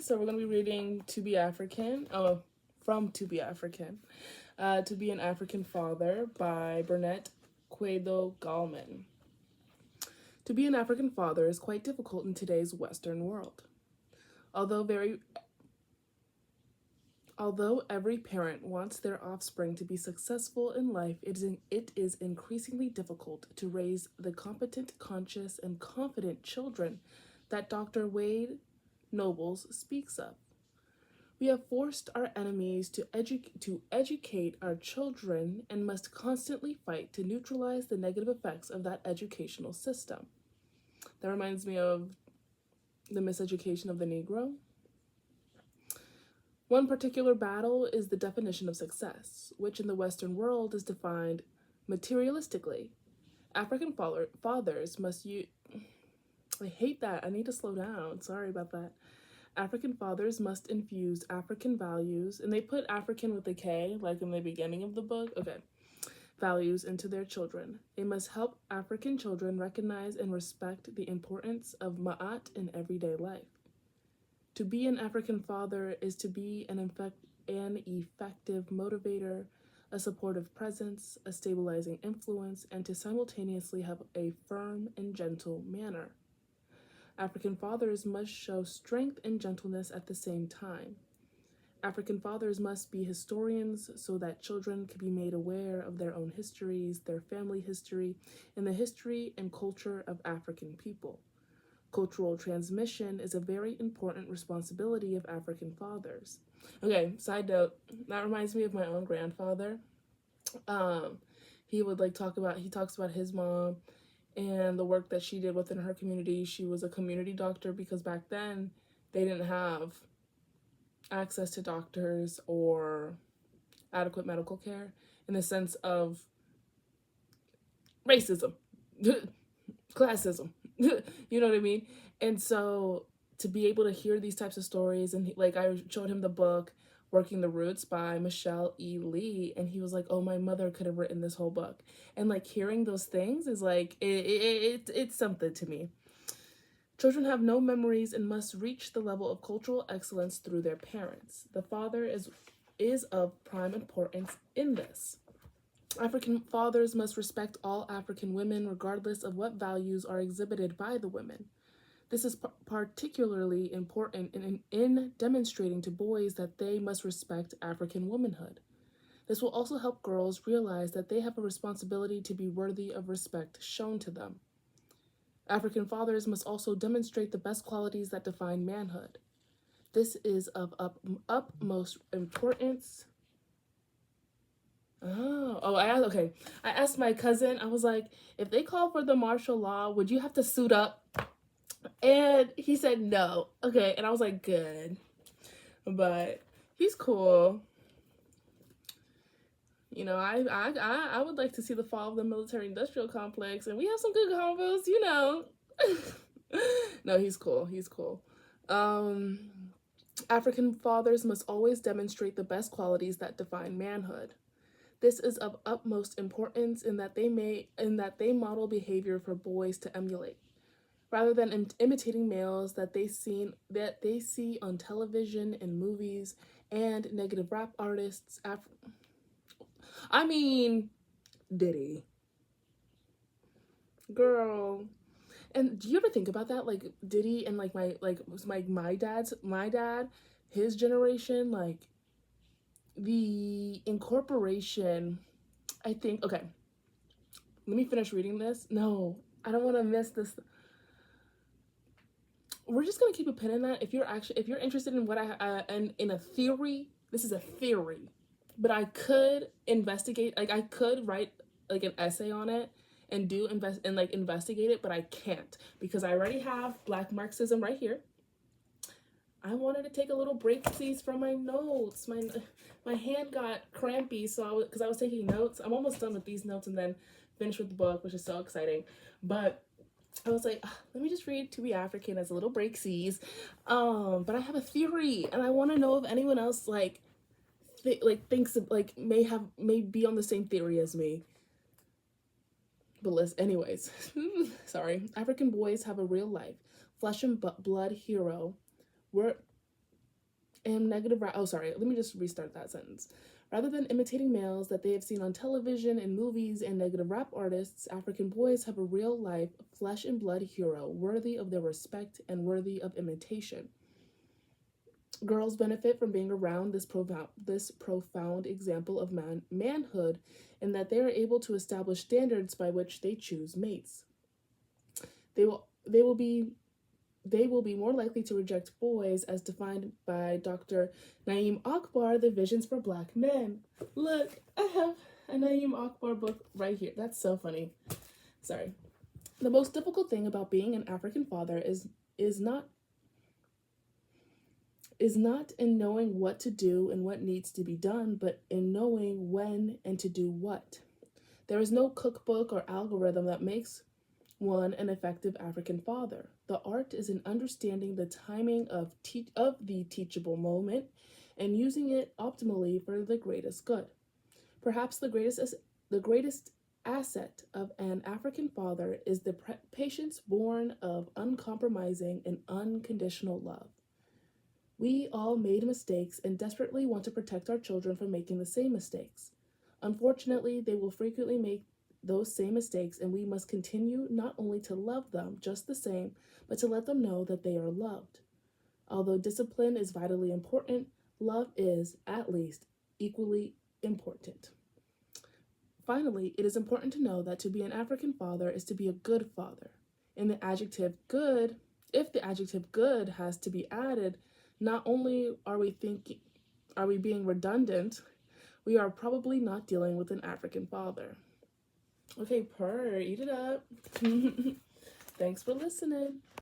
So we're going to be reading To Be African, from To Be African, To Be an African Father by Burnett, Kwadwo, Gallman. To be an African father is quite difficult in today's Western world. Although every parent wants their offspring to be successful in life, it is increasingly difficult to raise the competent, conscious, and confident children that Dr. Wade Nobles speaks of. We have forced our enemies to educate our children and must constantly fight to neutralize the negative effects of that educational system. That reminds me of the miseducation of the Negro. One particular battle is the definition of success, which in the Western world is defined materialistically. African fathers must use... I hate that. I need to slow down. Sorry about that. African fathers must infuse African values, and they put African with a K, like in the beginning of the book. Okay. Values into their children. They must help African children recognize and respect the importance of ma'at in everyday life. To be an African father is to be an effective motivator, a supportive presence, a stabilizing influence, and to simultaneously have a firm and gentle manner. African fathers must show strength and gentleness at the same time. African fathers must be historians so that children can be made aware of their own histories, their family history, and the history and culture of African people. Cultural transmission is a very important responsibility of African fathers. Okay, side note, that reminds me of my own grandfather. He talks about his mom and the work that she did within her community. She was a community doctor because back then they didn't have access to doctors or adequate medical care in the sense of racism, classism, you know what I mean? And so to be able to hear these types of stories, and I showed him the book Working the Roots by Michelle E. Lee, and he was like, oh, my mother could have written this whole book. And like hearing those things is like, it's something to me. Children have no memories and must reach the level of cultural excellence through their parents. The father is of prime importance in this. African fathers must respect all African women regardless of what values are exhibited by the women. This is particularly important in demonstrating to boys that they must respect African womanhood. This will also help girls realize that they have a responsibility to be worthy of respect shown to them. African fathers must also demonstrate the best qualities that define manhood. This is of utmost importance. I asked my cousin, I was like, if they call for the martial law, would you have to suit up? And he said no. Okay, and I was like, good. But he's cool. You know, I would like to see the fall of the military-industrial complex, and we have some good combos, you know. No, he's cool. He's cool. African fathers must always demonstrate the best qualities that define manhood. This is of utmost importance in that they model behavior for boys to emulate, rather than imitating males that they see on television and movies and negative rap artists. Diddy. Girl. And do you ever think about that? Like Diddy and like my dad, his generation, like the incorporation, I think, okay, let me finish reading this. No, I don't want to miss this. We're just gonna keep a pin in that. If you're interested in what in a theory, this is a theory, but I could investigate, like I could write like an essay on it and investigate it, but I can't because I already have Black Marxism right here. I wanted to take a little break from my notes. My hand got crampy, because I was taking notes. I'm almost done with these notes and then finish with the book, which is so exciting. But I was like, let me just read To Be African as a little breaksies. But I have a theory, and I want to know if anyone else thinks may be on the same theory as me. But anyways, sorry. African boys have a real life, flesh and blood hero. And let me just restart that sentence. Rather than imitating males that they have seen on television and movies and negative rap artists, African boys have a real life, flesh and blood hero worthy of their respect and worthy of imitation. Girls benefit from being around this profound example of manhood in that they are able to establish standards by which they choose mates. They will they will be they will be more likely to reject boys as defined by Dr. Naeem Akbar, The Visions for Black Men. Look, I have a Naeem Akbar book right here. That's so funny. Sorry. The most difficult thing about being an African father is not in knowing what to do and what needs to be done, but in knowing when and to do what. There is no cookbook or algorithm that makes one an effective African father. The art is in understanding the timing of the teachable moment and using it optimally for the greatest good. Perhaps the greatest asset of an African father is the patience born of uncompromising and unconditional love. We all made mistakes and desperately want to protect our children from making the same mistakes. Unfortunately, they will frequently make those same mistakes, and we must continue not only to love them just the same, but to let them know that they are loved. Although discipline is vitally important, love is, at least, equally important. Finally, it is important to know that to be an African father is to be a good father. And the adjective good, if the adjective good has to be added, not only are we being redundant, we are probably not dealing with an African father. Okay, eat it up. Thanks for listening.